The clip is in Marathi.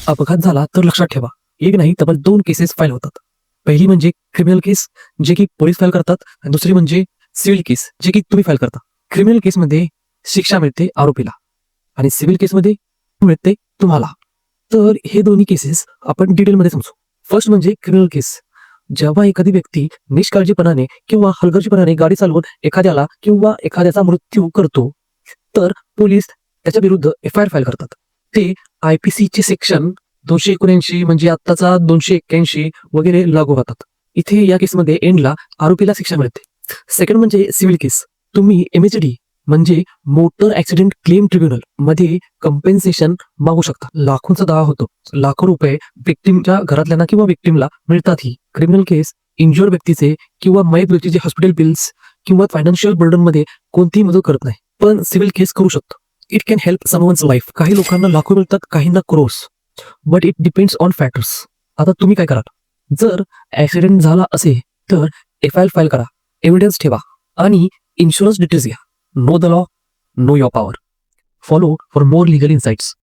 अपघात झाला तर लक्षात ठेवा, एक नाही तब्बल 2 केसेस फाईल होतात. पहिली म्हणजे क्रिमिनल केस, जे की पोलीस फाईल करतात, आणि दुसरी म्हणजे सिव्हिल केस, जे की तुम्ही फाईल करता. क्रिमिनल केसमध्ये शिक्षा मिळते आरोपीला आणि सिव्हिल केसमध्ये मिळते तुम्हाला. तर हे दोन्ही केसेस आपण डिटेलमध्ये समजू. फर्स्ट म्हणजे क्रिमिनल केस. जेव्हा एखादी व्यक्ती निष्काळजीपणाने किंवा हलगर्जीपणाने गाडी चालवून एखाद्याला किंवा एखाद्याचा मृत्यू करतो, तर पोलीस त्याच्या विरुद्ध एफ-आय-आर फाईल करतात. ते आय-पी-सीचे सेक्शन 279 म्हणजे आत्ताचा 281 वगैरे लागू होतात. इथे या केसमध्ये एंडला आरोपीला शिक्षा मिळते. सेकंड म्हणजे सिव्हिल केस. तुम्ही एम-एच-डी म्हणजे मोटर ऍक्सिडेंट क्लेम ट्रिब्युनल मध्ये कंपेन्सेशन मागू शकता. लाखोंचा दावा होतो. लाखो रुपये विक्टिमच्या घरातल्यांना किंवा विक्टिमला मिळतातही. क्रिमिनल केस इंज्युअर्ड व्यक्तीचे किंवा मयत व्यक्तीचे हॉस्पिटल बिल्स किंवा फायनान्शियल बर्डन मध्ये कोणतीही मदत करत नाही, पण सिव्हिल केस करू शकतो. It can help someone's life. काही लोकांना लाखो मिळतात, काहींना crores, but it depends on factors. आता तुम्ही काय कराल? जर ऍक्सिडेंट झाला असेल तर एफ-आय-आर फाईल करा, एव्हिडन्स ठेवा आणि इन्शुरन्स डिटेल्स घ्या. Know the law, know your power. Follow for more legal insights.